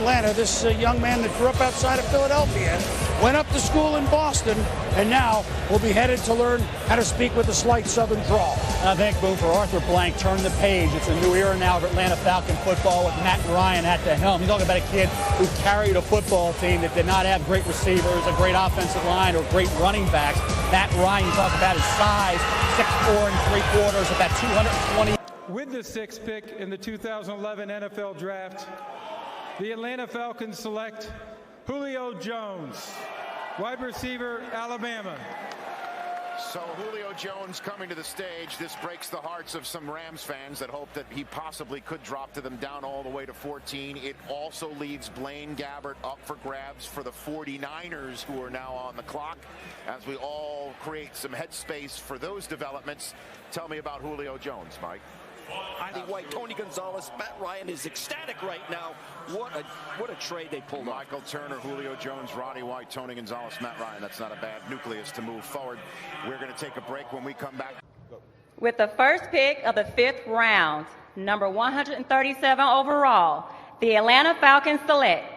Atlanta. This young man that grew up outside of Philadelphia, went up to school in Boston, and now will be headed to learn how to speak with a slight Southern drawl. I think, Boo, for Arthur Blank, turn the page. It's a new era now of Atlanta Falcon football with Matt Ryan at the helm. You're talking about a kid who carried a football team that did not have great receivers, a great offensive line, or great running backs. Matt Ryan, you talk about his size, 6'4" and 3/4, about 220. With the 6th pick in the 2011 NFL Draft, the Atlanta Falcons select Julio Jones, wide receiver, Alabama. So Julio Jones coming to the stage. This breaks the hearts of some Rams fans that hope that he possibly could drop to them down all the way to 14. It also leaves Blaine Gabbert up for grabs for the 49ers, who are now on the clock, as we all create some headspace for those developments. Tell me about Julio Jones, Mike. Andy White, Tony Gonzalez, Matt Ryan is ecstatic right now. What a trade they pulled off. Michael Turner, Julio Jones, Roddy White, Tony Gonzalez, Matt Ryan. That's not a bad nucleus to move forward. We're going to take a break. When we come back. With the first pick of the 5th round, number 137 overall, the Atlanta Falcons select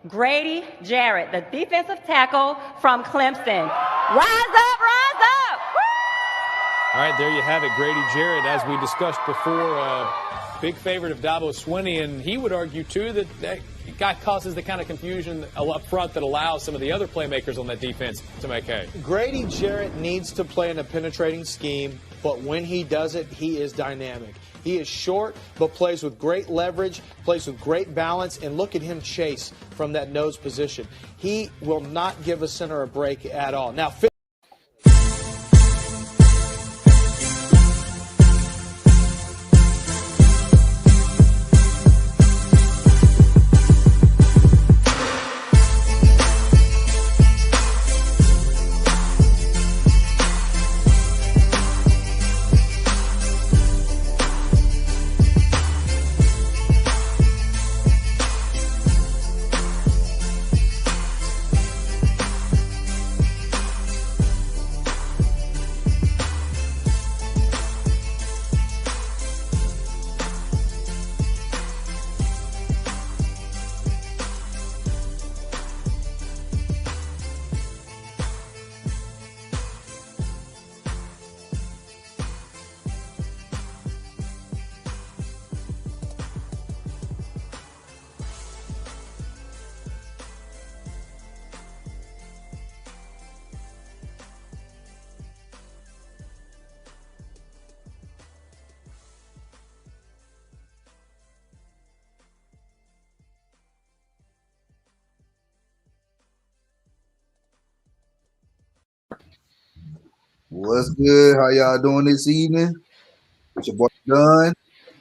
Grady Jarrett, the defensive tackle from Clemson. Rise up, rise up! All right, there you have it, Grady Jarrett, as we discussed before, big favorite of Dabo Swinney, and he would argue, too, that guy causes the kind of confusion up front that allows some of the other playmakers on that defense to make hay. Grady Jarrett needs to play in a penetrating scheme, but when he does it, he is dynamic. He is short, but plays with great leverage, plays with great balance, and look at him chase from that nose position. He will not give a center a break at all. Now, What's good? How y'all doing this evening? It's your boy Don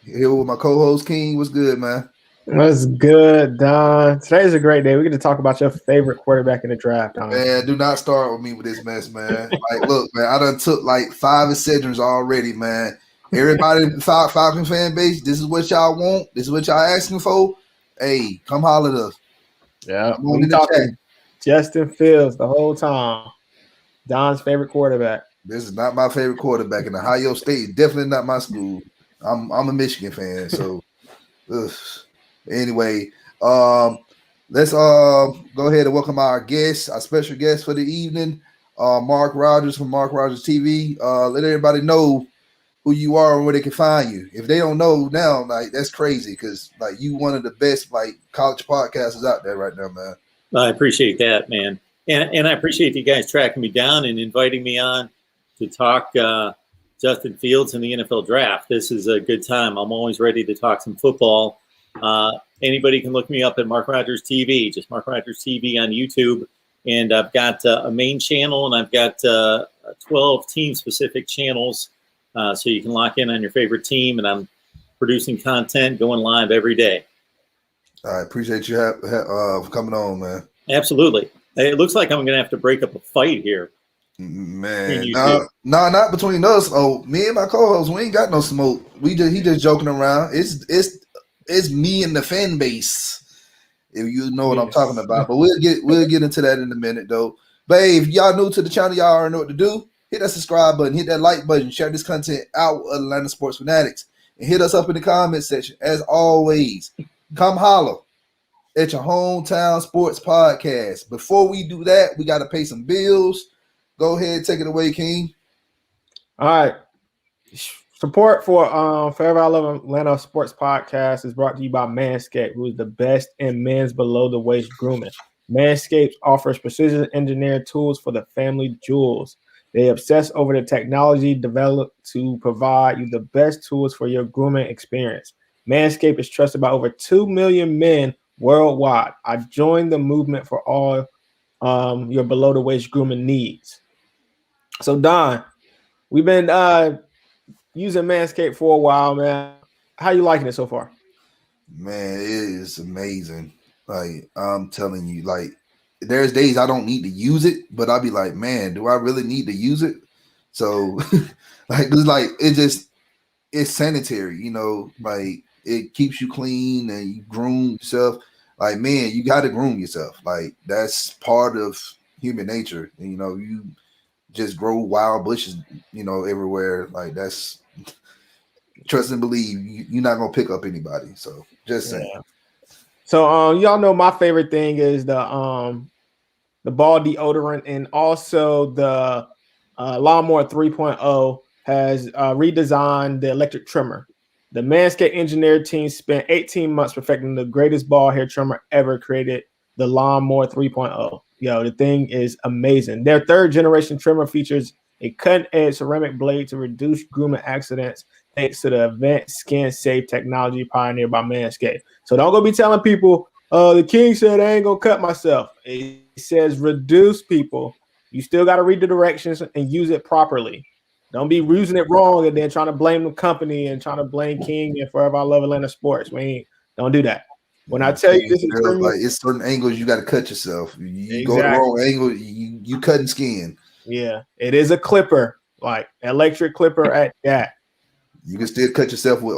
here with my co-host King. What's good, man? What's good, Don? Today's a great day. We're going to talk about your favorite quarterback in the draft, Don. Man, do not start with me with this mess, man. Like, look, man, I done took like 5 Excedrins already, man. Everybody in the Falcon fan base, this is what y'all want. This is what y'all asking for. Hey, come holler at us. Yeah, we talking Justin Fields the whole time. Don's favorite quarterback. This is not my favorite quarterback in Ohio State. Definitely not my school. I'm a Michigan fan, so anyway, let's go ahead and welcome our guest, our special guest for the evening, Mark Rogers from Mark Rogers TV. Let everybody know who you are and where they can find you. If they don't know now, like that's crazy because like you one of the best like college podcasters out there right now, man. I appreciate that, man, and I appreciate you guys tracking me down and inviting me on to talk Justin Fields in the NFL draft. This is a good time. I'm always ready to talk some football. Anybody can look me up at Mark Rogers TV, just Mark Rogers TV on YouTube. And I've got a main channel and I've got 12 team-specific channels. So you can lock in on your favorite team. And I'm producing content, going live every day. I appreciate you coming on, man. Absolutely. It looks like I'm going to have to break up a fight here. Man, no, not between us. Oh, me and my co-host, we ain't got no smoke. He just joking around. It's me and the fan base, if you know what I'm talking about. But we'll get into that in a minute, though. But hey, if y'all new to the channel, y'all already know what to do. Hit that subscribe button, hit that like button, share this content out with Atlanta Sports Fanatics, and hit us up in the comment section. As always, come holler. at your hometown sports podcast. Before we do that, we got to pay some bills. Go ahead, take it away, King. All right. Support for Forever I Love Atlanta Sports Podcast is brought to you by Manscaped, who is the best in men's below the waist grooming. Manscaped offers precision engineered tools for the family jewels. They obsess over the technology developed to provide you the best tools for your grooming experience. Manscaped is trusted by over 2 million men worldwide. I joined the movement for all your below the waist grooming needs. So, Don, we've been using Manscaped for a while, man. How you liking it so far? Man, it is amazing. Like, I'm telling you, like, there's days I don't need to use it, but I'll be like, man, do I really need to use it? So, it's sanitary, you know, like it keeps you clean and you groom yourself. Like, man, you got to groom yourself. Like, that's part of human nature. You know, you just grow wild bushes, you know, everywhere. Like, that's trust and believe you're not gonna pick up anybody. So just saying. Yeah. So y'all know my favorite thing is the ball deodorant, and also the Lawnmower 3.0 has redesigned the electric trimmer. The Manscaped engineer team spent 18 months perfecting the greatest ball hair trimmer ever created, the Lawnmower 3.0. Yo, the thing is amazing. Their third generation trimmer features a cutting-edge ceramic blade to reduce grooming accidents thanks to the advanced skin-safe technology pioneered by Manscaped. So don't go be telling people, the king said I ain't gonna cut myself. It says reduce, people. You still got to read the directions and use it properly. Don't be using it wrong and then trying to blame the company and trying to blame King and Forever I Love Atlanta Sports. Don't do that. When I tell you this is premium, like, it's certain angles you got to cut yourself. You go the wrong angle, you cutting skin. Yeah, it is a clipper, like electric clipper at that. You can still cut yourself with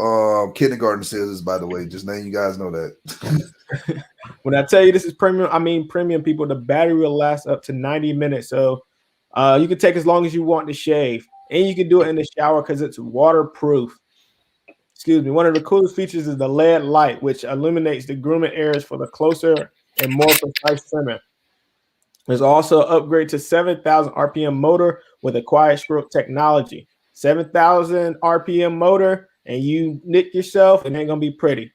kindergarten scissors, by the way. Just letting you guys know that. When I tell you this is premium, I mean premium, people. The battery will last up to 90 minutes. So you can take as long as you want to shave. And you can do it in the shower because it's waterproof. Excuse me. One of the coolest features is the LED light, which illuminates the grooming areas for the closer and more precise trimming. There's also an upgrade to 7,000 RPM motor with a quiet stroke technology. 7,000 RPM motor, and you nick yourself, it ain't gonna be pretty.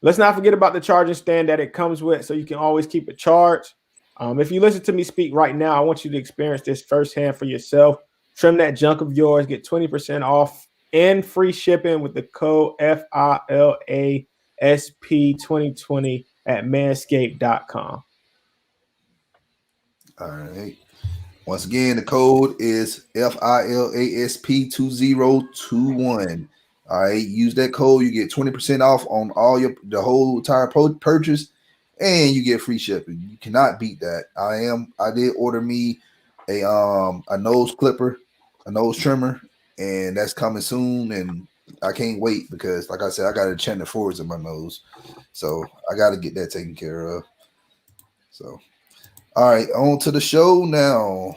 Let's not forget about the charging stand that it comes with, so you can always keep it charged. If you listen to me speak right now, I want you to experience this firsthand for yourself. Trim that junk of yours, get 20% off and free shipping with the code FILASP2020 at manscaped.com. All right. Once again, the code is FILASP2021. All right. Use that code. You get 20% off on the whole entire purchase, and you get free shipping. You cannot beat that. I did order me a nose clipper, a nose trimmer, and that's coming soon. And I can't wait because, like I said, I got a Chandler Fords in my nose, so I got to get that taken care of. So. All right, on to the show now.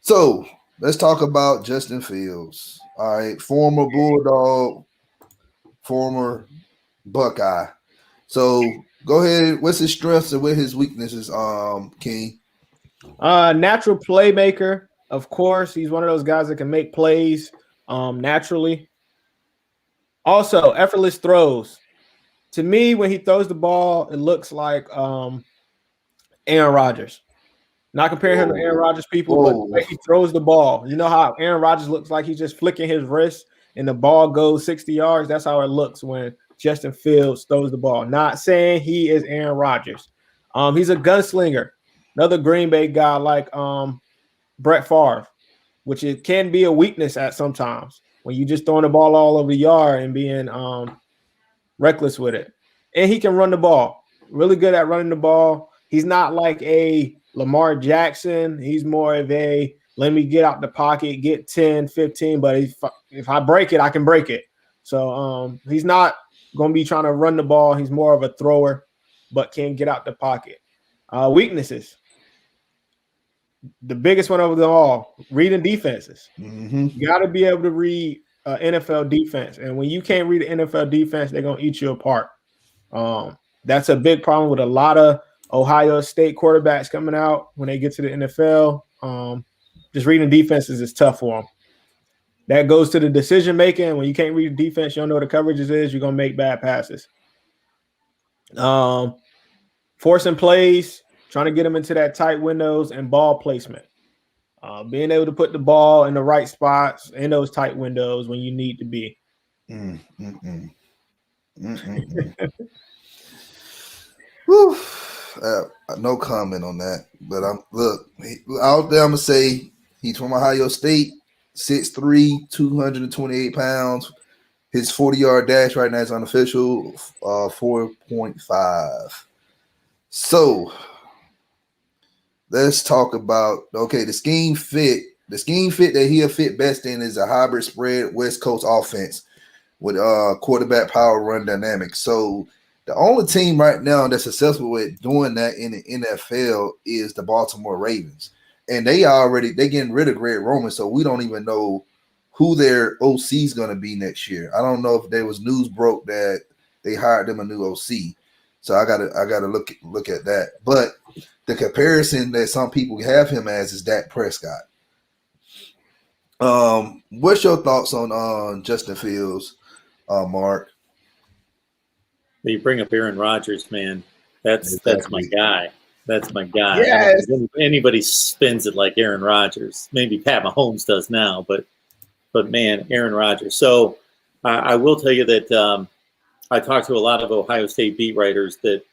So let's talk about Justin Fields. All right, former Bulldog, former Buckeye. So go ahead. What's his strengths and what his weaknesses, King? Natural playmaker, of course. He's one of those guys that can make plays naturally. Also, effortless throws. To me, when he throws the ball, it looks like Aaron Rodgers. Not comparing him to Aaron Rodgers, people, but the way he throws the ball. You know how Aaron Rodgers looks like he's just flicking his wrist and the ball goes 60 yards? That's how it looks when Justin Fields throws the ball. Not saying he is Aaron Rodgers. He's a gunslinger. Another Green Bay guy like Brett Favre, which it can be a weakness at sometimes when you just throwing the ball all over the yard and being reckless with it. And he can run the ball. Really good at running the ball. He's not like a Lamar Jackson. He's more of a let me get out the pocket, get 10, 15, but if I break it, I can break it. So he's not going to be trying to run the ball. He's more of a thrower, but can get out the pocket. Weaknesses. The biggest one of them all, reading defenses. Mm-hmm. You got to be able to read NFL defense. And when you can't read an NFL defense, they're going to eat you apart. That's a big problem with a lot of Ohio State quarterbacks coming out when they get to the NFL. Just reading defenses is tough for them. That goes to the decision making. When you can't read the defense, you don't know what the coverages is, you're going to make bad passes. Forcing plays, trying to get them into that tight windows, and ball placement. Being able to put the ball in the right spots in those tight windows when you need to be. Whew. No comment on that. But look out there. I'm gonna say he's from Ohio State, 6'3", 228 pounds. His 40-yard dash right now is unofficial, 4.5. So let's talk about the scheme fit. The scheme fit that he'll fit best in is a hybrid spread West Coast offense with quarterback power run dynamics. So the only team right now that's successful at doing that in the NFL is the Baltimore Ravens. And they're getting rid of Greg Roman, so we don't even know who their OC is going to be next year. I don't know if there was news broke that they hired them a new OC. So I gotta look at that. But the comparison that some people have him as is Dak Prescott. What's your thoughts on Justin Fields, Mark? You bring up Aaron Rodgers, man. That's my guy. That's my guy. Yes. I don't think anybody spins it like Aaron Rodgers. Maybe Pat Mahomes does now, but man, Aaron Rodgers. So I will tell you that I talked to a lot of Ohio State beat writers that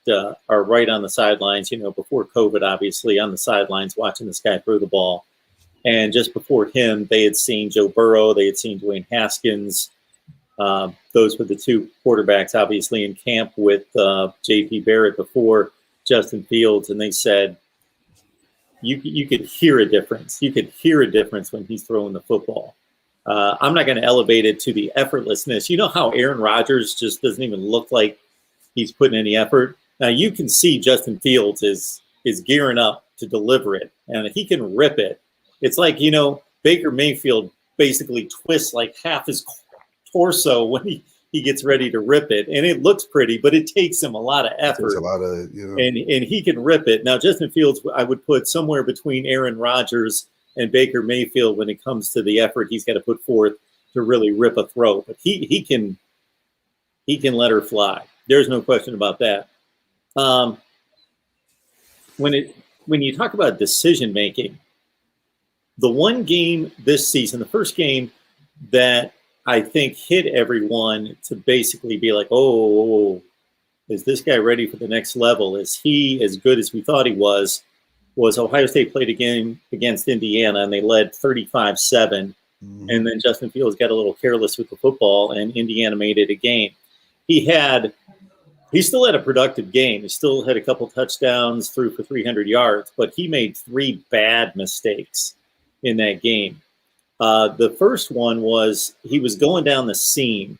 are right on the sidelines, before COVID, obviously, on the sidelines watching this guy throw the ball. And just before him, they had seen Joe Burrow. They had seen Dwayne Haskins. Those were the two quarterbacks, obviously, in camp with J.P. Barrett before Justin Fields. And they said, you could hear a difference. You could hear a difference when he's throwing the football. I'm not going to elevate it to the effortlessness. You know how Aaron Rodgers just doesn't even look like he's putting any effort? Now, you can see Justin Fields is gearing up to deliver it, and he can rip it. It's like, Baker Mayfield basically twists like half his torso when he gets ready to rip it, and it looks pretty, but it takes him a lot of effort. It takes a lot of, and he can rip it. Now, Justin Fields, I would put somewhere between Aaron Rodgers and Baker Mayfield when it comes to the effort he's got to put forth to really rip a throw. But he can let her fly. There's no question about that. When you talk about decision making, the one game this season, the first game that I think hit everyone to basically be like, oh, is this guy ready for the next level? Is he as good as we thought he was Ohio State played a game against Indiana, and they led 35-7. And then Justin Fields got a little careless with the football, and Indiana made it a game. He still had a productive game. He still had a couple touchdowns, threw for 300 yards, but he made 3 bad mistakes in that game. The first one was he was going down the seam,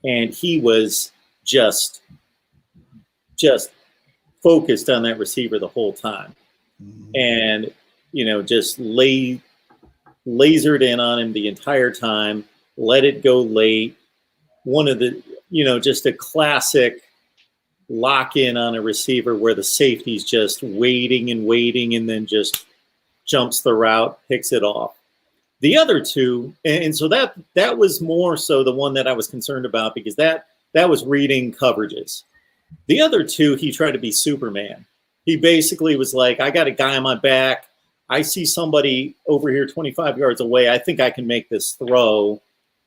and he was just focused on that receiver the whole time. And, just lasered in on him the entire time, let it go late. One of the, just a classic lock in on a receiver where the safety's just waiting and then just jumps the route, picks it off. The other two, and so that was more so the one that I was concerned about because that was reading coverages. The other two, he tried to be Superman. He basically was like, I got a guy on my back. I see somebody over here 25 yards away. I think I can make this throw.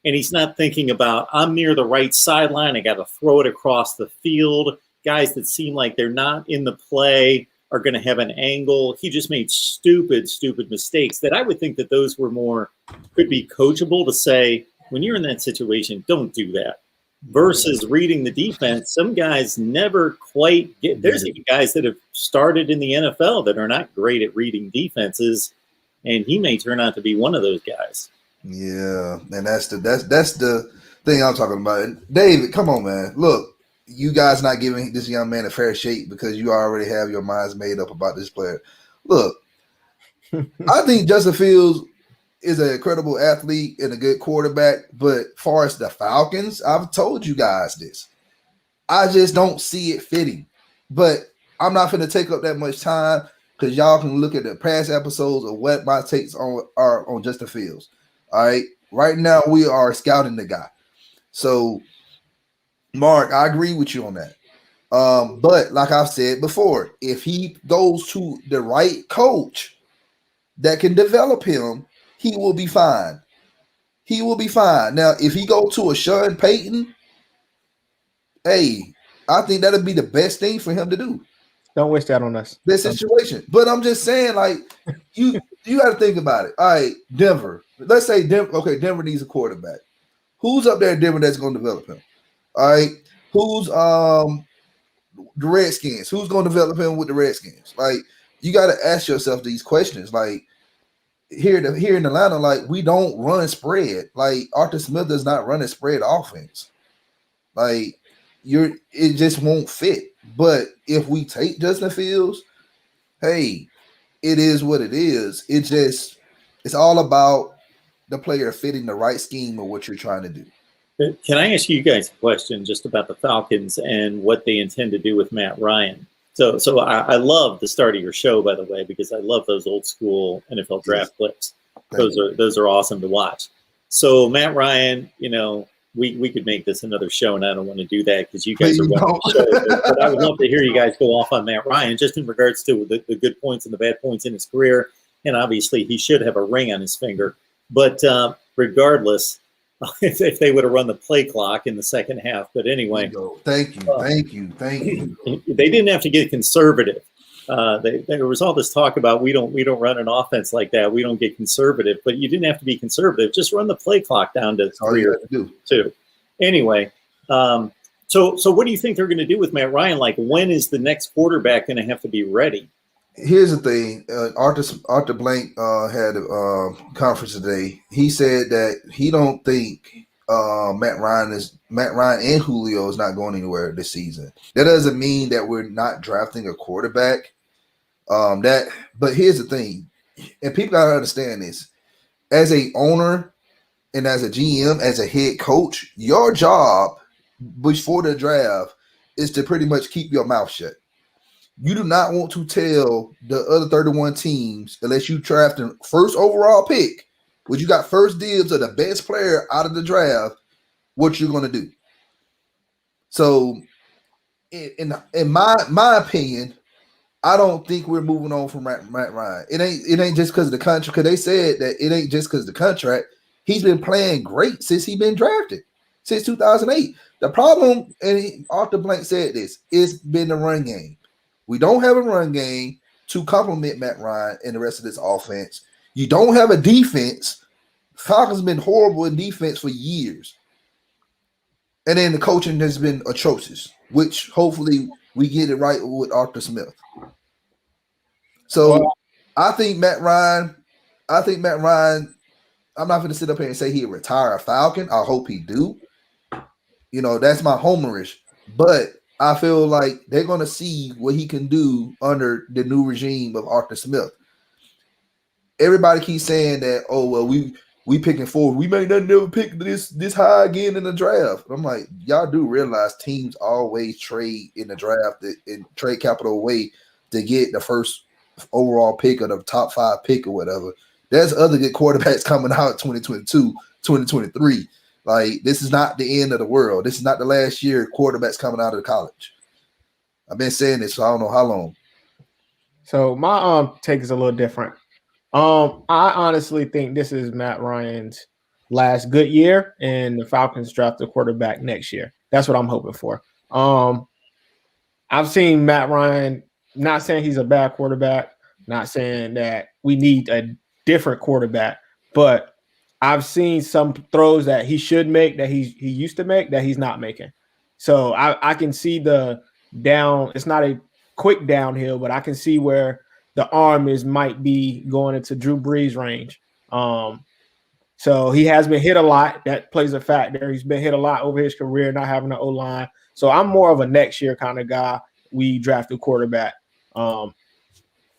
And he's not thinking about, I'm near the right sideline. I got to throw it across the field. Guys that seem like they're not in the play are going to have an angle. He just made stupid mistakes that I would think that those were could be coachable to say, when you're in that situation, don't do that. Versus reading the defense, some guys never quite get. There's even guys that have started in the NFL that are not great at reading defenses, and he may turn out to be one of those guys. Yeah, and that's the thing I'm talking about. And David, come on, man. Look, you guys not giving this young man a fair shake because you already have your minds made up about this player. Look, I think Justin Fields is an incredible athlete and a good quarterback, but far as the Falcons, I've told you guys this. I just don't see it fitting. But I'm not going to take up that much time because y'all can look at the past episodes of what my takes are on Justin Fields. All right. Right now, we are scouting the guy. So, Mark, I agree with you on that. But like I've said before, if he goes to the right coach that can develop him, he will be fine. He will be fine. Now, if he go to a Sean Payton, hey, I think that'll be the best thing for him to do. Don't wish that on us. This situation. But I'm just saying, like, you got to think about it. All right, Denver. Let's say Denver. Okay, Denver needs a quarterback. Who's up there in Denver that's going to develop him? All right, who's the Redskins? Who's going to develop him with the Redskins? Like, you got to ask yourself these questions. Like, here in Atlanta, like, we don't run spread. Like, Arthur Smith does not run a spread offense. Like, it just won't fit. But if we take Justin Fields, hey, it is what it is. It's all about the player fitting the right scheme of what you're trying to do. Can I ask you guys a question just about the Falcons and what they intend to do with Matt Ryan? So I love the start of your show, by the way, because I love those old school NFL draft clips. Those are awesome to watch. So Matt Ryan, we could make this another show, and I don't want to do that because you guys are running the show. But I would love to hear you guys go off on Matt Ryan, just in regards to the good points and the bad points in his career. And obviously, he should have a ring on his finger. But regardless, if they would have run the play clock in the second half. But anyway. Thank you. They didn't have to get conservative. There was all this talk about we don't run an offense like that. We don't get conservative, but you didn't have to be conservative. Just run the play clock down to 3 or 2. Anyway, so what do you think they're going to do with Matt Ryan? Like, when is the next quarterback going to have to be ready? Here's the thing. Arthur Blank had a conference today. He said that he don't think Matt Ryan and Julio is not going anywhere this season. That doesn't mean that we're not drafting a quarterback. But here's the thing, and people gotta understand this: as a owner and as a GM, as a head coach, your job before the draft is to pretty much keep your mouth shut. You do not want to tell the other 31 teams, unless you draft the first overall pick, which you got first dibs of the best player out of the draft, what you're going to do. So, in my opinion, I don't think we're moving on from Matt Ryan. It ain't just because of the contract. Because they said that it ain't just because of the contract. He's been playing great since he's been drafted, since 2008. The problem, and Arthur Blank said this, it's been the run game. We don't have a run game to complement Matt Ryan and the rest of this offense. You don't have a defense. Falcons been horrible in defense for years. And then the coaching has been atrocious, which hopefully we get it right with Arthur Smith. So I think Matt Ryan, I'm not going to sit up here and say he'll retire a Falcon. I hope he do. That's my homerish. But I feel like they're going to see what he can do under the new regime of Arthur Smith. Everybody keeps saying that, we picking forward. We may not never pick this high again in the draft. I'm like, y'all do realize teams always trade in the draft and trade capital away to get the first overall pick or the top 5 pick or whatever. There's other good quarterbacks coming out 2022, 2023. Like, this is not the end of the world. This is not the last year quarterbacks coming out of college. I've been saying this for I don't know how long. So my take is a little different. I honestly think this is Matt Ryan's last good year, and the Falcons draft a quarterback next year. That's what I'm hoping for. I've seen Matt Ryan, not saying he's a bad quarterback, not saying that we need a different quarterback, but I've seen some throws that he should make, that he used to make, that he's not making. So I can see the down. It's not a quick downhill, but I can see where the arm might be going into Drew Brees range. So he has been hit a lot. That plays a factor. He's been hit a lot over his career, not having an O-line. So I'm more of a next year kind of guy. We draft a quarterback on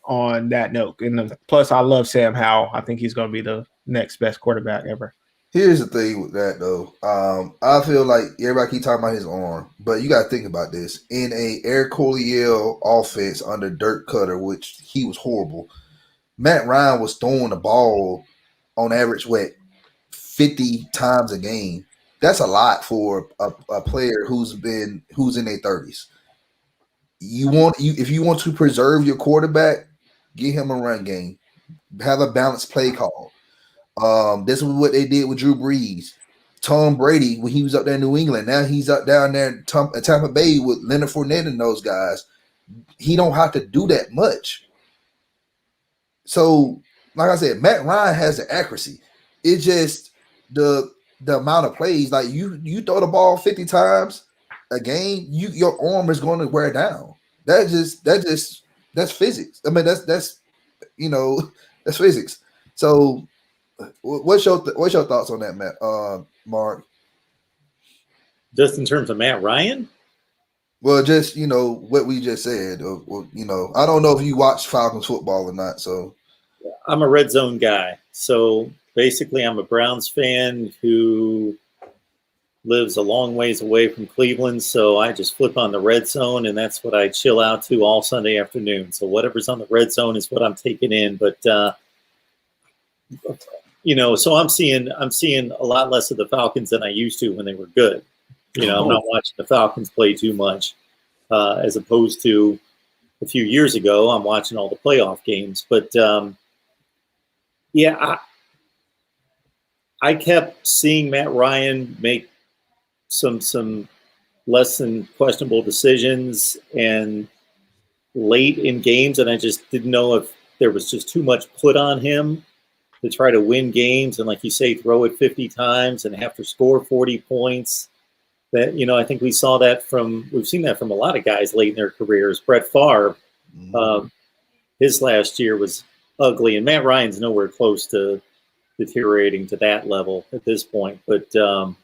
that note. And plus, I love Sam Howell. I think he's going to be the next best quarterback ever. Here's the thing with that though. I feel like everybody keep talking about his arm, but you got to think about this. In a Eric Colyell offense under Dirk Cutter, which he was horrible, Matt Ryan was throwing the ball on average 50 times a game. That's a lot for a player who's in their 30s. If you want to preserve your quarterback, get him a run game. Have a balanced play call. This is what they did with Drew Brees. Tom Brady, when he was up there in New England, now he's up down there in Tampa Bay with Leonard Fournette and those guys. He don't have to do that much. So, like I said, Matt Ryan has the accuracy. It's just the amount of plays. Like you throw the ball 50 times a game, your arm is going to wear down. That's physics. I mean, that's physics. So, what's your thoughts on that, Matt? Mark? Just in terms of Matt Ryan? Well, just what we just said. I don't know if you watch Falcons football or not. So, I'm a red zone guy. So basically, I'm a Browns fan who lives a long ways away from Cleveland. So I just flip on the red zone, and that's what I chill out to all Sunday afternoon. So whatever's on the red zone is what I'm taking in. But so I'm seeing a lot less of the Falcons than I used to when they were good. I'm not watching the Falcons play too much, as opposed to a few years ago. I'm watching all the playoff games, but I kept seeing Matt Ryan make some less than questionable decisions and late in games, and I just didn't know if there was just too much put on him to try to win games, and like you say, throw it 50 times and have to score 40 points. That I think we've seen that from a lot of guys late in their careers. Brett Favre, his last year was ugly, and Matt Ryan's nowhere close to deteriorating to that level at this point. But and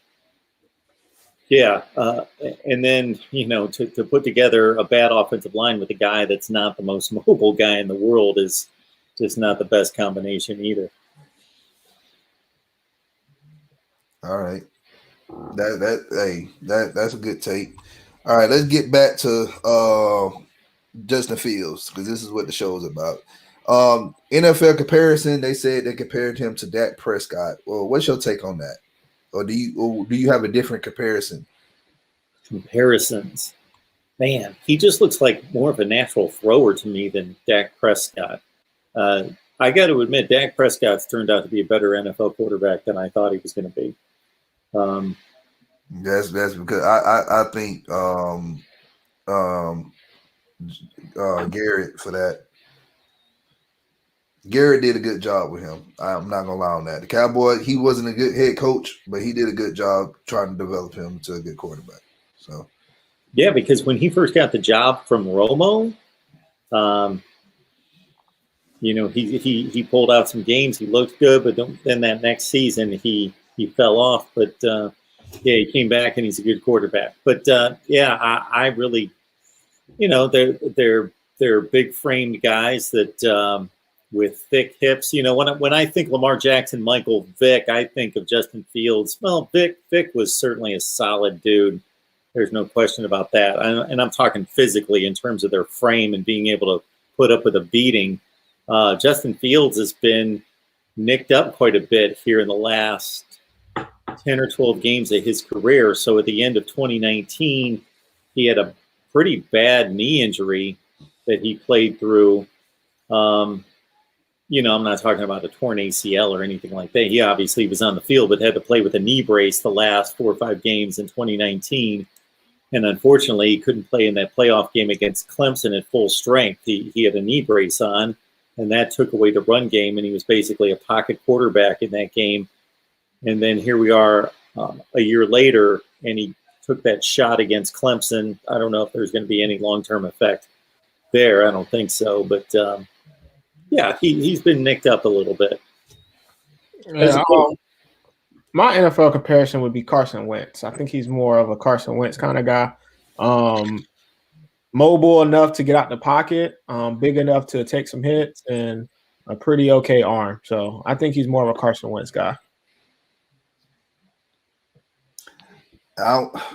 then to put together a bad offensive line with a guy that's not the most mobile guy in the world is just not the best combination either. All right. That's a good take. All right, let's get back to Justin Fields, because this is what the show is about. NFL comparison, they said they compared him to Dak Prescott. Well, what's your take on that? Or do you have a different comparison? Comparisons. Man, he just looks like more of a natural thrower to me than Dak Prescott. I got to admit, Dak Prescott's turned out to be a better NFL quarterback than I thought he was going to be. That's because I think Garrett for that. Garrett did a good job with him. I'm not gonna lie on that. The Cowboy, he wasn't a good head coach, but he did a good job trying to develop him to a good quarterback. So yeah, because when he first got the job from Romo, he pulled out some games. He looked good, but then that next season he fell off. But he came back and he's a good quarterback. But I really, they're big framed guys that with thick hips. When I think Lamar Jackson, Michael Vick, I think of Justin Fields. Well, Vick was certainly a solid dude. There's no question about that. And I'm talking physically in terms of their frame and being able to put up with a beating. Justin Fields has been nicked up quite a bit here in the last 10 or 12 games of his career. So at the end of 2019, he had a pretty bad knee injury that he played through. I'm not talking about a torn ACL or anything like that. He obviously was on the field, but had to play with a knee brace the last 4 or 5 games in 2019. And unfortunately, he couldn't play in that playoff game against Clemson at full strength. He had a knee brace on, and that took away the run game, and he was basically a pocket quarterback in that game. And then here we are a year later, and he took that shot against Clemson. I don't know if there's going to be any long-term effect there. I don't think so. But, he's been nicked up a little bit. Yeah, my NFL comparison would be Carson Wentz. I think he's more of a Carson Wentz kind of guy. Mobile enough to get out the pocket, big enough to take some hits, and a pretty okay arm. So I think he's more of a Carson Wentz guy.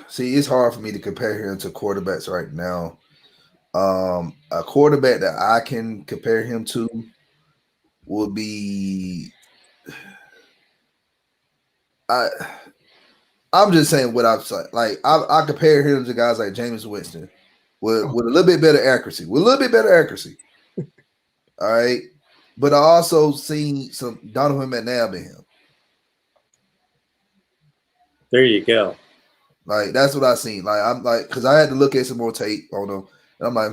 See, it's hard for me to compare him to quarterbacks right now. A quarterback that I can compare him to would be I'm just saying what I've said. Like I compare him to guys like Jameis Winston with a little bit better accuracy. All right. But I also seen some Donovan McNabb in him. There you go. Like that's what I seen. Like I'm like, because I had to look at some more tape on him, and I'm like,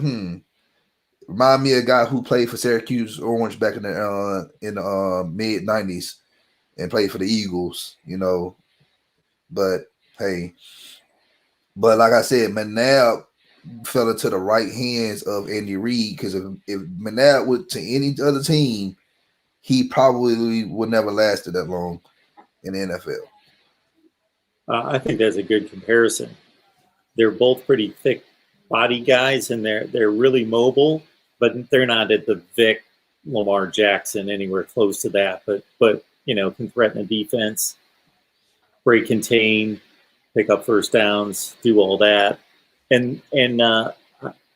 remind me of a guy who played for Syracuse Orange back in the mid '90s and played for the Eagles, you know. But hey, but like I said, McNabb fell into the right hands of Andy Reid, because if McNabb went to any other team, he probably would never lasted that long in the NFL. I think that's a good comparison. They're both pretty thick body guys, and they're really mobile, but they're not at the Vic, Lamar Jackson, anywhere close to that. But you know, can threaten a defense, break contain, pick up first downs, do all that. And I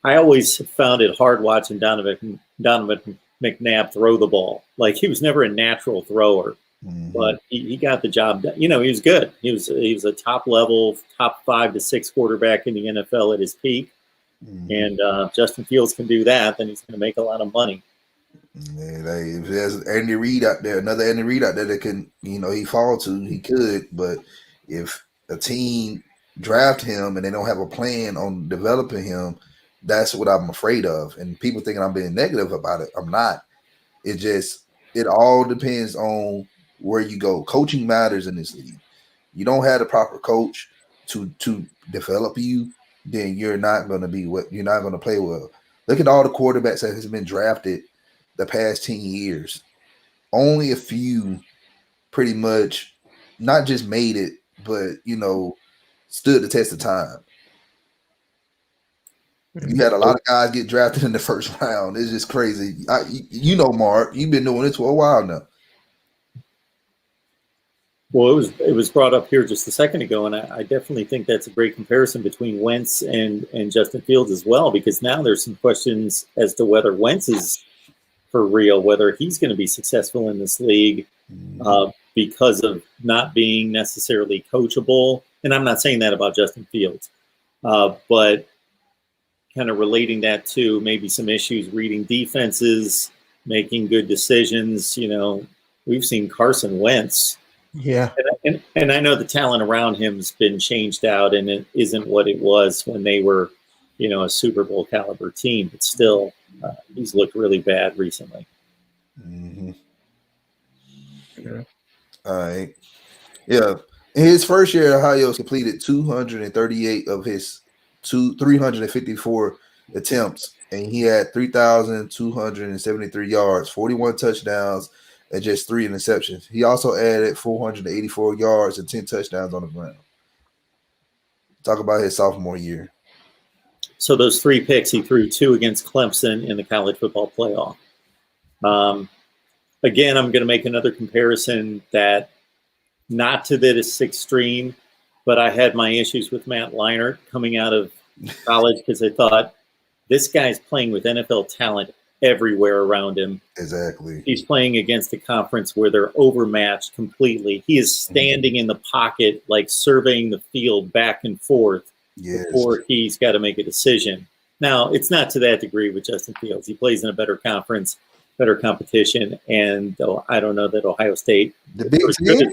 always found it hard watching Donovan McNabb throw the ball. Like, he was never a natural thrower. But he got the job done. You know, he was good. He was a top 5 to 6 quarterback in the NFL at his peak. And Justin Fields can do that, then he's going to make a lot of money. Yeah, if there's Andy Reid out there, another Andy Reid out there that can, you know, he fall to, he could. But if a team draft him and they don't have a plan on developing him, that's what I'm afraid of. And people thinking I'm being negative about it. I'm not. It all depends on where you go. Coaching matters in this league. You don't have the proper coach to develop you, then you're not going to play well. Look at all the quarterbacks that has been drafted the past 10 years. Only a few pretty much not just made it, but, you know, stood the test of time. You had a lot of guys get drafted in the first round. It's just crazy. You know, Mark, you've been doing this for a while now. Well, it was brought up here just a second ago, and I definitely think that's a great comparison between Wentz and Justin Fields as well, because now there's some questions as to whether Wentz is for real, whether he's going to be successful in this league because of not being necessarily coachable. And I'm not saying that about Justin Fields, but kind of relating that to maybe some issues reading defenses, making good decisions. You know, we've seen Carson Wentz. Yeah. And I know the talent around him has been changed out, and it isn't what it was when they were, you know, a Super Bowl caliber team. But still, he's looked really bad recently. Yeah. All right. Yeah. In his first year, Ohio completed 238 of his 354 attempts, and he had 3,273 yards, 41 touchdowns, and just 3 interceptions. He also added 484 yards and 10 touchdowns on the ground. Talk about his sophomore year. So those 3 picks, he threw 2 against Clemson in the college football playoff. Again, I'm going to make another comparison that not to this extreme, but I had my issues with Matt Leinart coming out of college because I thought this guy's playing with NFL talent everywhere around him. Exactly. He's playing against a conference where they're overmatched completely. He is standing in the pocket, like surveying the field back and forth before he's got to make a decision. Now, it's not to that degree with Justin Fields. He plays in a better conference, better competition, and I don't know that Ohio State. The Big Ten?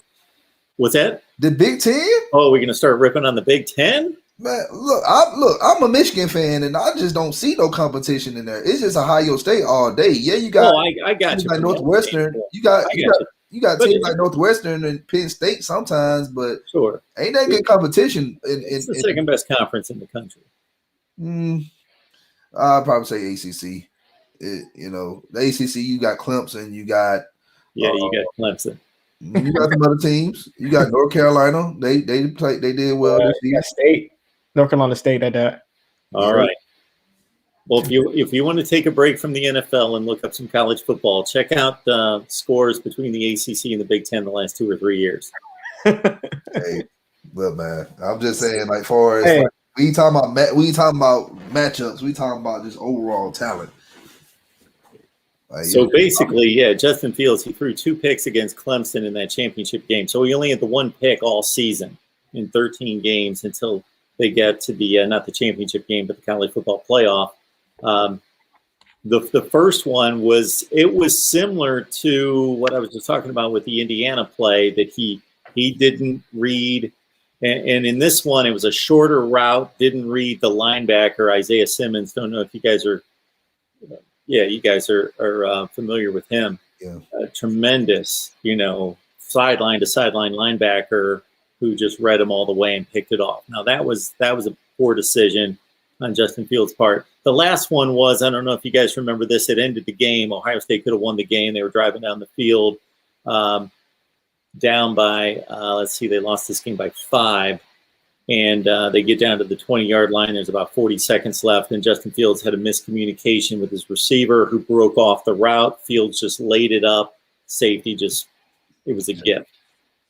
What's that? The Big Ten? Oh, we're going to start ripping on the Big Ten? Man, I'm a Michigan fan, and I just don't see no competition in there. It's just Ohio State all day. Yeah, you got. I got you. Like Northwestern, you got teams like Northwestern and Penn State sometimes, but ain't that good competition? It's the second best conference in the country. I'd probably say ACC. You know, the ACC. You got Clemson. You got you got Clemson. You got some other teams. You got North Carolina. They did well this year. North Carolina State at that. All right. Well, if you want to take a break from the NFL and look up some college football, check out the scores between the ACC and the Big Ten the last 2 or 3 years. Hey, look, man, I'm just saying, like, far as Hey. like, we ain't talking about matchups, we talking about just overall talent. Like, So basically, yeah, Justin Fields, he threw 2 picks against Clemson in that championship game. So he only had the 1 pick all season in 13 games until they get to the not the championship game, but the college football playoff. The first one was similar to what I was just talking about with the Indiana play, that he didn't read, and in this one it was a shorter route, didn't read the linebacker Isaiah Simmons. Don't know if you guys are, you guys are familiar with him. Yeah, tremendous, sideline to sideline linebacker who just read him all the way and picked it off. Now that was a poor decision on Justin Fields' part. The last one was, I don't know if you guys remember this, it ended the game. Ohio State could have won the game. They were driving down the field down by, they lost this game by 5. And they get down to the 20-yard line. There's about 40 seconds left. And Justin Fields had a miscommunication with his receiver who broke off the route. Fields just laid it up. Safety it was a gift.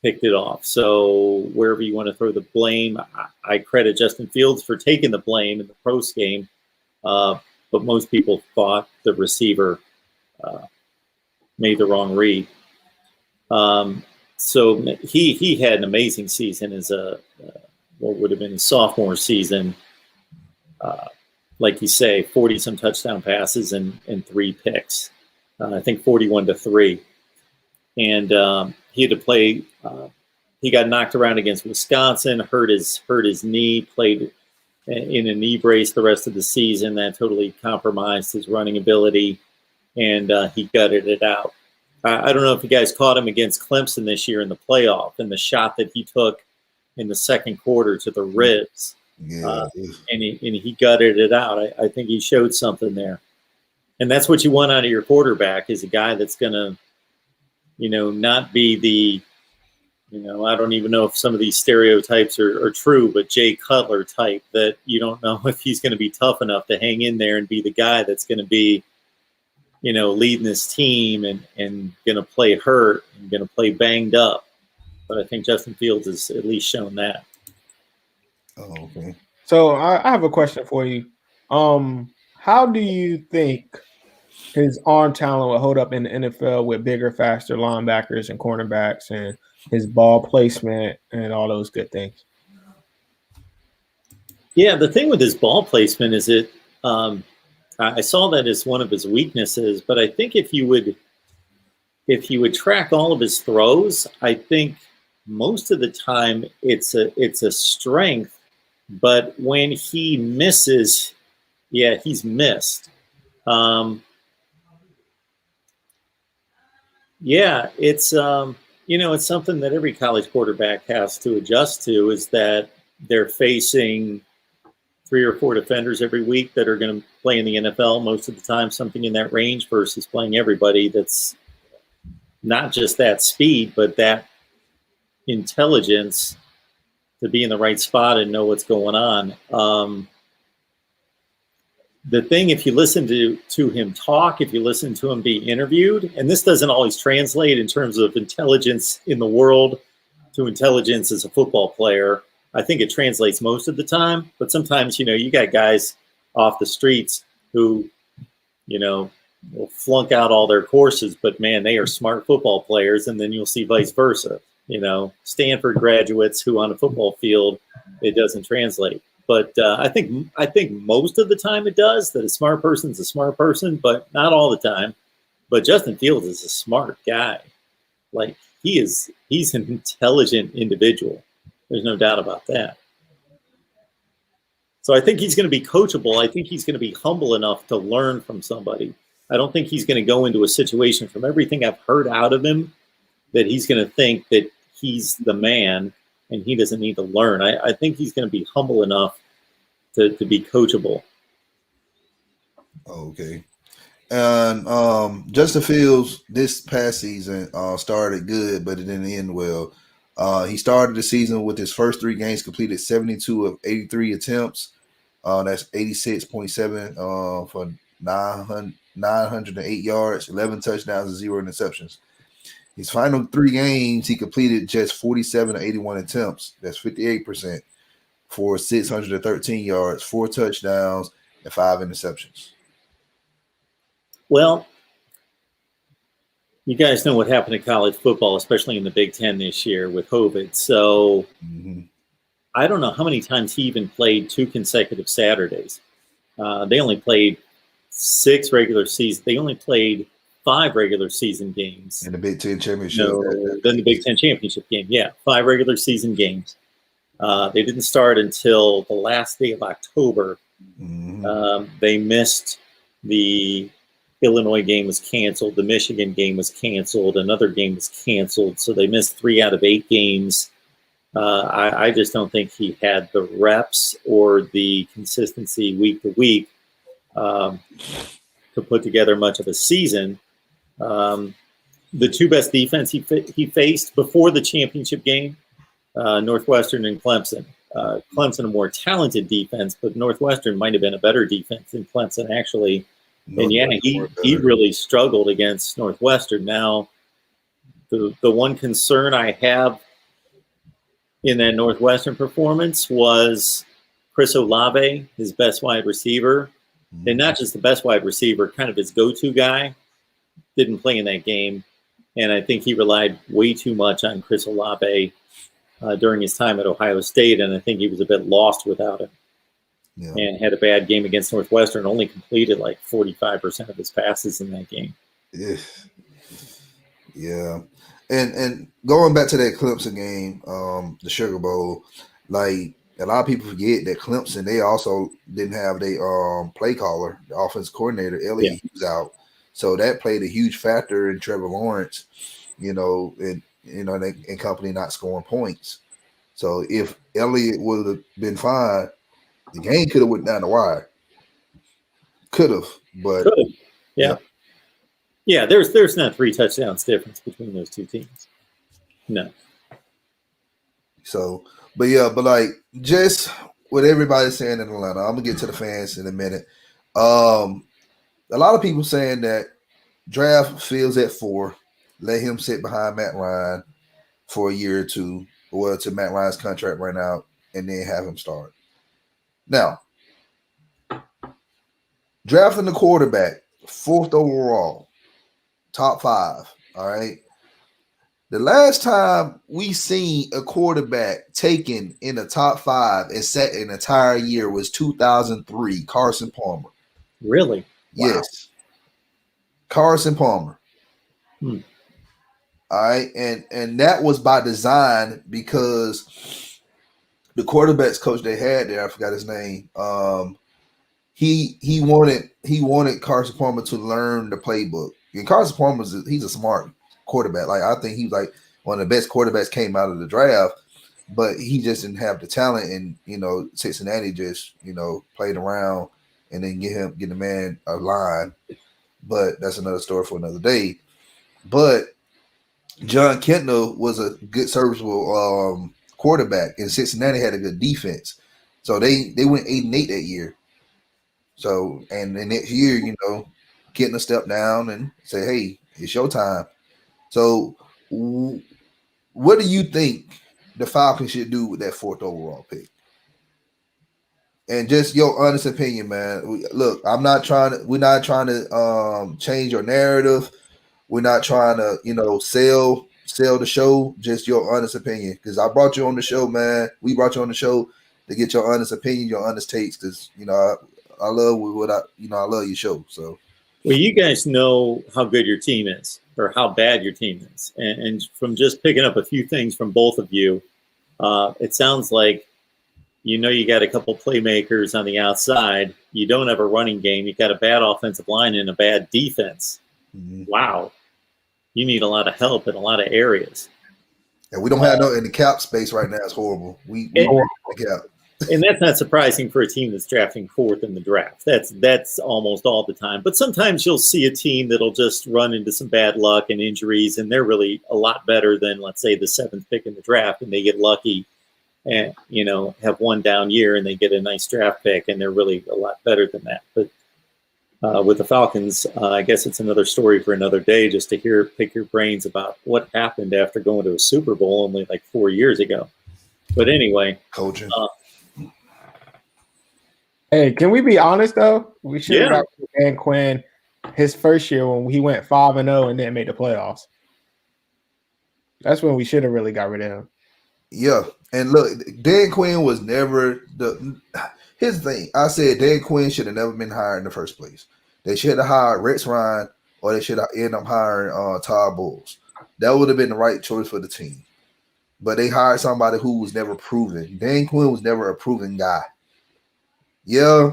Picked it off. So wherever you want to throw the blame, I credit Justin Fields for taking the blame in the post game. But most people thought the receiver made the wrong read. So he had an amazing season as what would have been his sophomore season. Like you say, 40-some touchdown passes and 3 picks. I think 41-3. And he had to play. He got knocked around against Wisconsin, hurt his knee, played in a knee brace the rest of the season. That totally compromised his running ability, and he gutted it out. I don't know if you guys caught him against Clemson this year in the playoff, and the shot that he took in the second quarter to the ribs. Yeah. And he gutted it out. I think he showed something there. And that's what you want out of your quarterback, is a guy that's going to, not be the, I don't even know if some of these stereotypes are true, but Jay Cutler type, that you don't know if he's going to be tough enough to hang in there and be the guy that's going to be, leading this team and going to play hurt and going to play banged up. But I think Justin Fields has at least shown that. Oh, okay. So I have a question for you. How do you think his arm talent will hold up in the NFL with bigger, faster linebackers and cornerbacks, and his ball placement and all those good things? Yeah, the thing with his ball placement is I saw that as one of his weaknesses, but I think if you would track all of his throws, I think most of the time it's a strength, but when he misses, he's missed. It's something that every college quarterback has to adjust to, is that they're facing 3 or 4 defenders every week that are going to play in the NFL most of the time, something in that range, versus playing everybody that's not just that speed, but that intelligence to be in the right spot and know what's going on. The thing, if you listen to him talk, if you listen to him be interviewed, and this doesn't always translate in terms of intelligence in the world to intelligence as a football player. I think it translates most of the time, but sometimes, you got guys off the streets who, will flunk out all their courses, but man, they are smart football players. And then you'll see vice versa, Stanford graduates who on a football field, it doesn't translate. But I think most of the time it does, that a smart person's a smart person, but not all the time. But Justin Fields is a smart guy. Like, he's an intelligent individual. There's no doubt about that. So I think he's going to be coachable. I think he's going to be humble enough to learn from somebody. I don't think he's going to go into a situation, from everything I've heard out of him, that he's going to think that he's the man and he doesn't need to learn. I think he's going to be humble enough to be coachable. Okay. And Justin Fields this past season started good, but it didn't end well. He started the season with his first 3 games completed 72 of 83 attempts. That's 86.7 for 908 yards, 11 touchdowns, and 0 interceptions. His final 3 games, he completed just 47 of 81 attempts. That's 58% for 613 yards, 4 touchdowns, and 5 interceptions. Well, you guys know what happened in college football, especially in the Big Ten this year with COVID. So I don't know how many times he even played 2 consecutive Saturdays. They only played 6 regular season. They only played 5 regular season games. In the Big Ten championship. Then the Big Ten championship game. Yeah, 5 regular season games. They didn't start until the last day of October. They missed the Illinois game was canceled. The Michigan game was canceled. Another game was canceled. So they missed 3 out of 8 games. I just don't think he had the reps or the consistency week to week to put together much of a season. The 2 best defense he faced before the championship game, Northwestern and Clemson. Clemson a more talented defense, but Northwestern might have been a better defense than Clemson actually. And yeah, he really struggled against Northwestern. Now, the one concern I have in that Northwestern performance was Chris Olave, his best wide receiver, and not just the best wide receiver, kind of his go-to guy, didn't play in that game. And I think he relied way too much on Chris Olave during his time at Ohio State, and I think he was a bit lost without him. Yeah. And had a bad game against Northwestern, only completed like 45% of his passes in that game. Yeah. And going back to that Clemson game, the Sugar Bowl, like a lot of people forget that Clemson, they also didn't have their play caller, the offense coordinator, Elliott, he was out. So that played a huge factor in Trevor Lawrence, and company not scoring points. So if Elliott would have been fine, the game could have went down the wire. Could have, but yeah. There's not 3 touchdowns difference between those 2 teams. No. So, but like just what everybody's saying in Atlanta, I'm gonna get to the fans in a minute. A lot of people saying that draft Fields at 4, let him sit behind Matt Ryan for a year or 2, or till Matt Ryan's contract ran out, and then have him start. Now, drafting the quarterback, 4th overall, top 5, all right? The last time we seen a quarterback taken in the top 5 and sat an entire year was 2003, Carson Palmer. Really? Wow. Yes. Carson Palmer. All right, and that was by design because the quarterbacks coach they had there, I forgot his name. He wanted Carson Palmer to learn the playbook. And Carson Palmer he's a smart quarterback. Like I think he was like one of the best quarterbacks came out of the draft, but he just didn't have the talent. And Cincinnati just played around and then get the man a line. But that's another story for another day. But John Kentner was a good serviceable quarterback, and Cincinnati had a good defense. So they went 8-8 that year. So and the next year, Kentner stepped down and say, "Hey, it's your time." So what do you think the Falcons should do with that 4th overall pick? And just your honest opinion, man. Look, we're not trying to change your narrative. We're not trying to, sell the show. Just your honest opinion. Because I brought you on the show, man. We brought you on the show to get your honest opinion, your honest takes. Because I love I love your show. So, well, you guys know how good your team is, or how bad your team is, and from just picking up a few things from both of you, it sounds like you got a couple playmakers on the outside. You don't have a running game. You got a bad offensive line and a bad defense. Wow. You need a lot of help in a lot of areas. And we don't have no in the cap space right now. It's horrible. We the cap. And that's not surprising for a team that's drafting 4th in the draft. That's almost all the time. But sometimes you'll see a team that'll just run into some bad luck and injuries, and they're really a lot better than, let's say, the 7th pick in the draft, and they get lucky and have one down year and they get a nice draft pick and they're really a lot better than that. But with the Falcons, I guess it's another story for another day, just to pick your brains about what happened after going to a Super Bowl only like 4 years ago. But anyway, coaching. Hey, can we be honest though? We should have got Dan Quinn his first year when he went 5-0 and didn't make the playoffs. That's when we should have really got rid of him. Yeah, and look, Dan Quinn was never the. Here's the thing: I said Dan Quinn should have never been hired in the first place. They should have hired Rex Ryan, or they should have ended up hiring Todd Bowles. That would have been the right choice for the team. But they hired somebody who was never proven. Dan Quinn was never a proven guy. Yeah,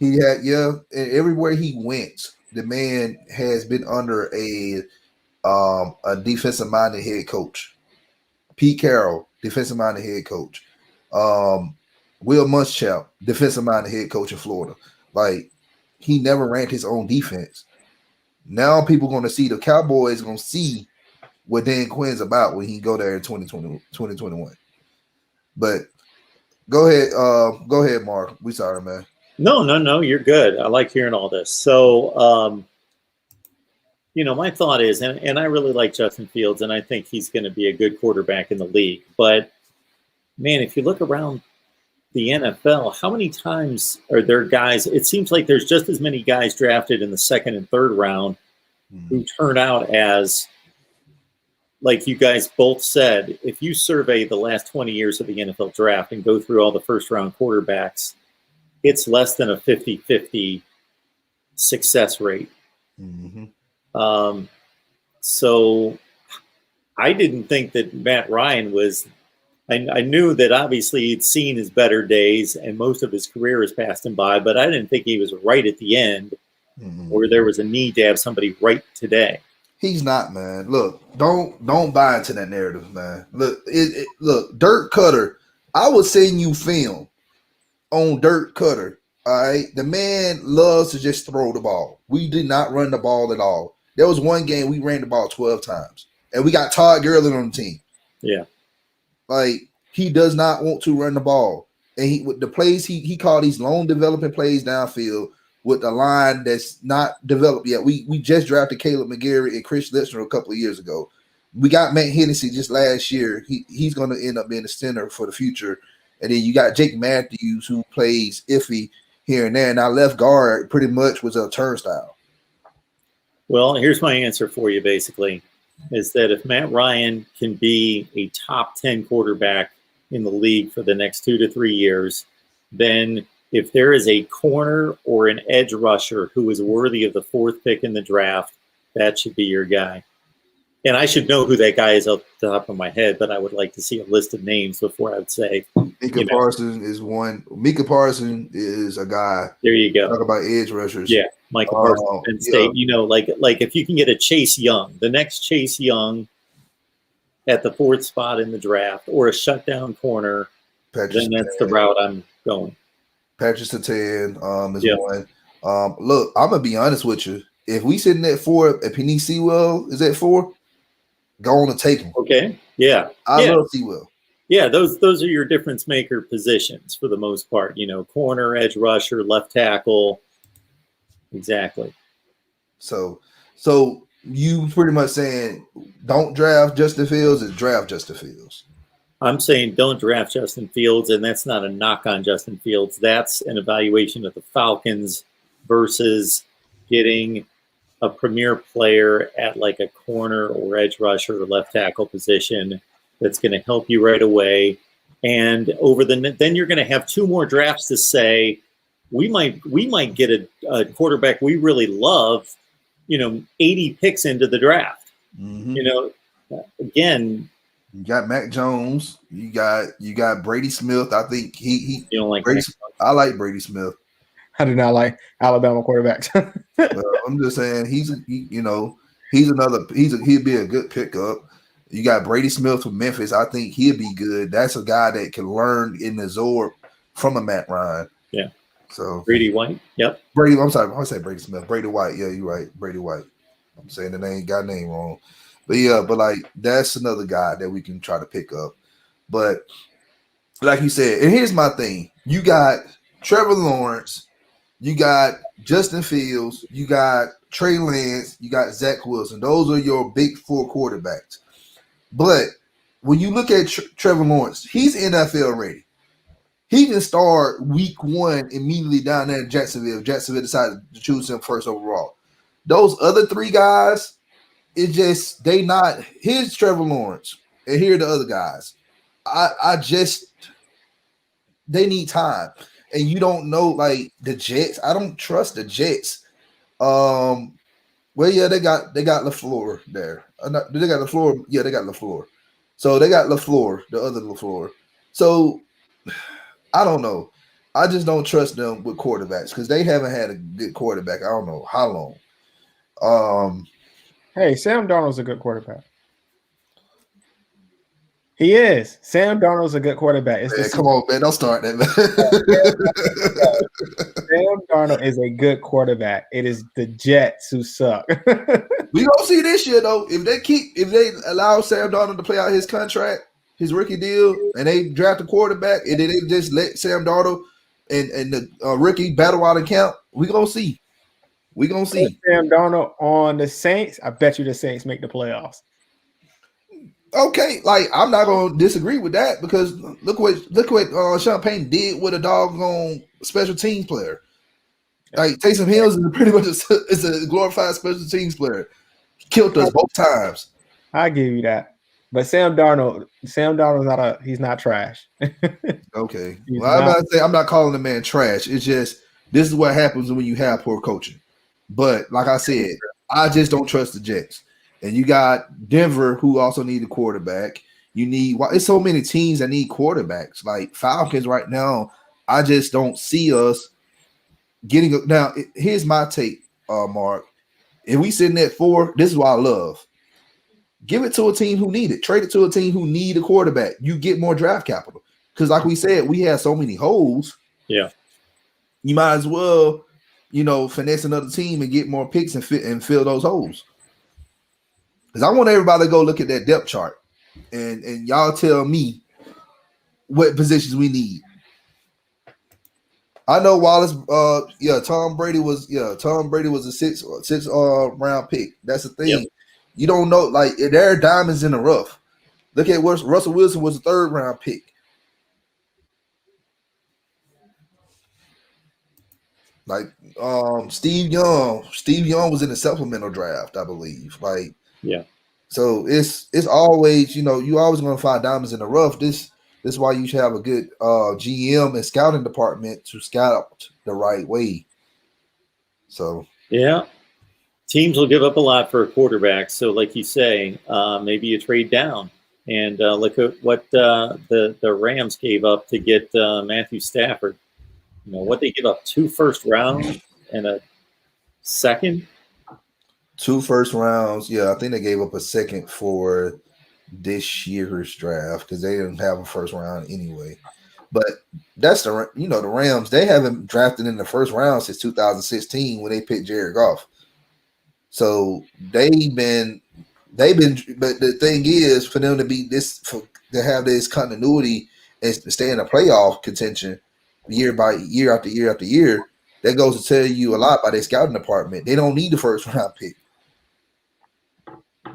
and everywhere he went, the man has been under a defensive-minded head coach. Pete Carroll, defensive-minded head coach. Will Muschamp, defensive-minded head coach in Florida. Like, he never ran his own defense. Now people going to see, the Cowboys going to see what Dan Quinn's about when he go there in 2021. But go ahead, Mark. We sorry, man. No, you're good. I like hearing all this. So, my thought is, and I really like Justin Fields, and I think he's going to be a good quarterback in the league. But, man, if you look around the NFL, how many times are there guys? It seems like there's just as many guys drafted in the second and third round who turn out as, like you guys both said, if you survey the last 20 years of the NFL draft and go through all the first-round quarterbacks, it's less than a 50-50 success rate. Mm-hmm. So I didn't think that Matt Ryan was – I knew that obviously he'd seen his better days and most of his career has passed him by, but I didn't think he was right at the end where there was a need to have somebody right today. He's not, man. Look, don't buy into that narrative, man. Look, look, Dirk Cutter, I was sending you film on Dirk Cutter. All right, the man loves to just throw the ball. We did not run the ball at all. There was one game we ran the ball 12 times, and we got Todd Gurley on the team. Yeah, like he does not want to run the ball, and he with the plays he called these lone developing plays downfield with the line that's not developed yet. We just drafted Caleb McGarry and Chris Litzner a couple of years ago. We got Matt Hennessy just last year. He's going to end up being the center for the future. And then you got Jake Matthews, who plays iffy here and there. And our left guard pretty much was a turnstile. Well, here's my answer for you, basically, is that if Matt Ryan can be a top 10 quarterback in the league for the next 2 to 3 years, then if there is a corner or an edge rusher who is worthy of the 4th pick in the draft, that should be your guy. And I should know who that guy is off the top of my head, but I would like to see a list of names before I would say. Micah Parsons is one. Micah Parsons is a guy. There you go. Talk about edge rushers. Yeah, Micah Parsons, Penn State. Yeah. Like if you can get a Chase Young, the next Chase Young at the 4th spot in the draft, or a shutdown corner, then that's the route I'm going. Patrick Surtain is one. Look, I'm gonna be honest with you. If we sitting at 4, if Penny Sewell is at 4, go on and take him. Okay. Yeah. I love Sewell. Yeah, those are your difference maker positions for the most part. Corner, edge rusher, left tackle. Exactly. So you pretty much saying don't draft Justin Fields and draft Justin Fields. I'm saying don't draft Justin Fields, and that's not a knock on Justin Fields. That's an evaluation of the Falcons versus getting a premier player at like a corner or edge rusher or left tackle position that's going to help you right away. And then you're going to have 2 more drafts to say we might get a quarterback we really love, 80 picks into the draft. Mm-hmm. Again, you got Mac Jones. You got Brady Smith. I think you don't like Brady. I like Brady Smith. I do not like Alabama quarterbacks. Well, I'm just saying he'd be a good pickup. You got Brady Smith from Memphis. I think he'd be good. That's a guy that can learn and absorb from a Matt Ryan. Yeah. So Brady White. Yep. Brady. I'm sorry. I say Brady Smith. Brady White. Yeah, you're right. Brady White. I'm saying the name wrong. But yeah, like that's another guy that we can try to pick up. But like you said, and here's my thing: you got Trevor Lawrence, you got Justin Fields, you got Trey Lance, you got Zach Wilson. Those are your big four quarterbacks. But when you look at Trevor Lawrence, he's NFL ready. He can start week 1 immediately down there in Jacksonville. Jacksonville decided to choose him first overall. Those other 3 guys, it's just they not. Here's Trevor Lawrence, and here are the other guys. They need time, and you don't know like the Jets. I don't trust the Jets. Well, yeah, they got LaFleur there. They got LaFleur. Yeah, they got LaFleur. So they got LaFleur, the other LaFleur. So I don't know. I just don't trust them with quarterbacks because they haven't had a good quarterback. I don't know how long. Hey, Sam Darnold's a good quarterback. He is. Sam Darnold's a good quarterback. Man, come on, man. Don't start that, man. Sam Darnold is a good quarterback. It is the Jets who suck. We gonna see this year though. If they allow Sam Darnold to play out his contract, his rookie deal, and they draft a quarterback, and then they just let Sam Darnold and the rookie battle out and count, we gonna see. We gonna see Sam Darnold on the Saints. I bet you the Saints make the playoffs. Okay, like I'm not gonna disagree with that because look what Sean Payton did with a doggone special teams player. Like Taysom Hill is pretty much a glorified special teams player. He killed us both times. I give you that. But Sam Darnold's he's not trash. Okay. Well, I'm not calling the man trash. It's just this is what happens when you have poor coaching. But like I said, I just don't trust the Jets. And you got Denver, who also need a quarterback. It's so many teams that need quarterbacks. Like Falcons right now, I just don't see us getting. Now, here's my take, Mark. If we sitting at 4, this is what I love. Give it to a team who need it. Trade it to a team who need a quarterback. You get more draft capital. Because like we said, we have so many holes. Yeah. You might as well, finesse another team and get more picks and fill those holes. Because I want everybody to go look at that depth chart and y'all tell me what positions we need. I know Wallace, Tom Brady was a six round pick. That's the thing. Yep. You don't know, like there are diamonds in the rough. Look at what Russell Wilson was a 3rd round pick. Like Steve Young was in the supplemental draft, I believe. Like, yeah. So it's always, you always gonna find diamonds in the rough. This is why you should have a good GM and scouting department to scout the right way. So yeah, teams will give up a lot for a quarterback. So like you say, maybe you trade down and look at what the Rams gave up to get Matthew Stafford. What they give up 2 first rounds and a second. 2 first rounds. Yeah, I think they gave up a second for this year's draft because they didn't have a first round anyway. But that's the Rams. They haven't drafted in the first round since 2016 when they picked Jared Goff. So they've been. But the thing is, for them to have this continuity and stay in a playoff contention year by year after year after year, that goes to tell you a lot by their scouting department. They don't need the first round pick.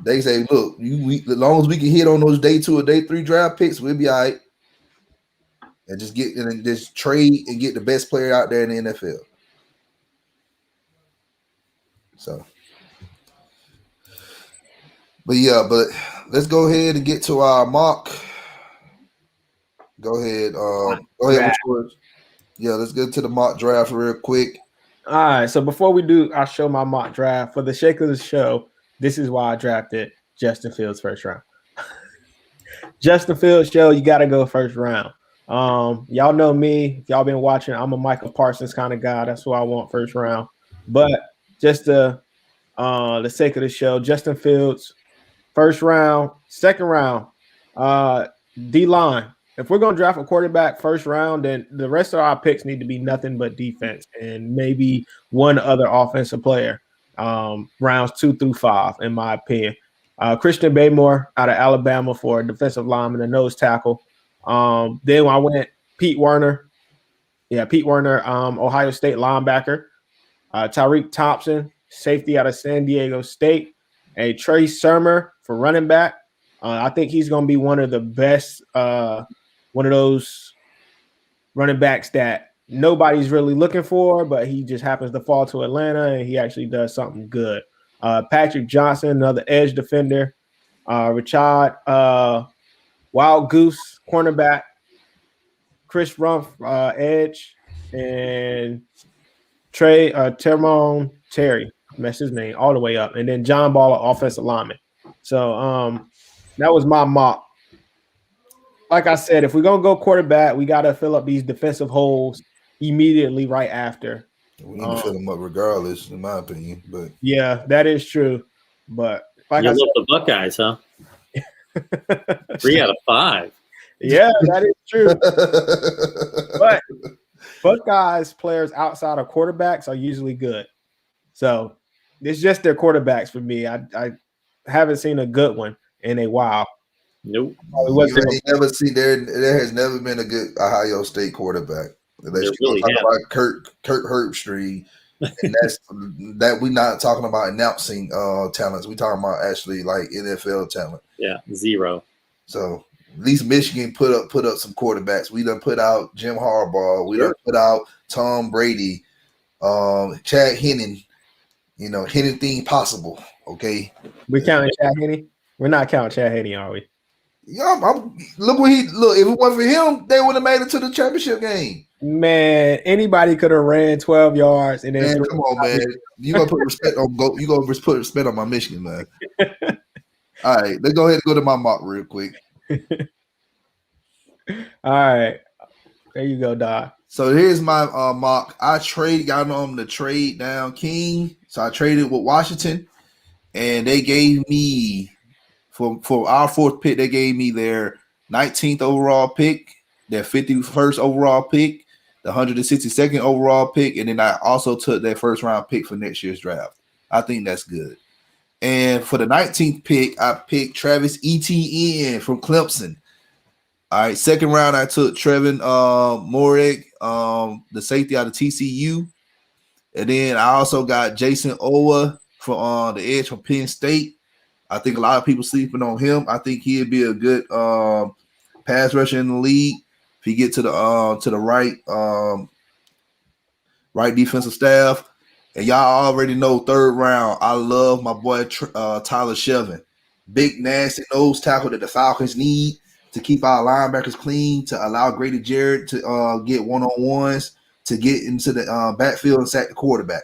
They say, look, as long as we can hit on those day 2 or day 3 draft picks, we'll be all right. And just trade and get the best player out there in the NFL. So, but let's go ahead and get to our mock. Go ahead. Let's get to the mock draft real quick. All right. So before we do, I'll show my mock draft. For the sake of the show, this is why I drafted Justin Fields first round. Justin Fields show, you got to go first round. Y'all know me. If y'all been watching, I'm a Michael Parsons kind of guy. That's who I want first round. But just the sake of the show, Justin Fields, first round, second round, D-line. If we're going to draft a quarterback first round, then the rest of our picks need to be nothing but defense and maybe one other offensive player. Rounds 2 through 5, in my opinion. Christian Baymore out of Alabama for a defensive lineman, a nose tackle. Then I went Pete Werner. Yeah, Pete Werner, Ohio State linebacker. Tyreek Thompson, safety out of San Diego State. A Trey Sermon for running back. I think he's going to be one of the best, one of those running backs that nobody's really looking for, but he just happens to fall to Atlanta, and he actually does something good. Patrick Johnson, another edge defender. Richard Wild Goose, cornerback. Chris Rumph, edge. And Termon Terry, messed his name all the way up. And then John Ball, offensive lineman. So that was my mock. Like I said, if we're going to go quarterback, we got to fill up these defensive holes immediately right after. We need to fill them up regardless, in my opinion. But yeah, that is true. But like you I love said, the Buckeyes, huh? 3 out of 5. Yeah, that is true. But Buckeyes players outside of quarterbacks are usually good. So it's just their quarterbacks for me. I haven't seen a good one in a while. Nope. There has never been a good Ohio State quarterback. Unless you talk about Kirk Herbstreit, and that's that we're not talking about announcing talents. We're talking about actually like NFL talent. Yeah, 0. So at least Michigan put up some quarterbacks. We done put out Jim Harbaugh. We done put out Tom Brady, Chad Henning. You know, anything possible. Okay, we counting Chad Henne? We're not counting Chad Henne, are we? Yeah, look. If it wasn't for him, they would have made it to the championship game. Man, anybody could have ran 12 yards and then come on, man. You gonna put respect on go. You gonna put respect on my Michigan, man. All right, let's go ahead and go to my mock real quick. All right, there you go, Doc. So here's my mock. I got on the trade down king. So I traded with Washington, and they gave me for our 4th pick. They gave me their 19th overall pick, their 51st overall pick, the 162nd overall pick, and then I also took their 1st round pick for next year's draft. I think that's good. And for the 19th pick, I picked Travis Etienne from Clemson. All right, 2nd round, I took Trevin Moreg, the safety out of TCU. And then I also got Jason Owa from the edge from Penn State. I think a lot of people sleeping on him. I think he'd be a good pass rusher in the league if he get to the right defensive staff. And y'all already know 3rd round. I love my boy Tyler Shelvin, big nasty nose tackle that the Falcons need to keep our linebackers clean, to allow Grady Jarrett to get one-on-ones, to get into the backfield and sack the quarterback.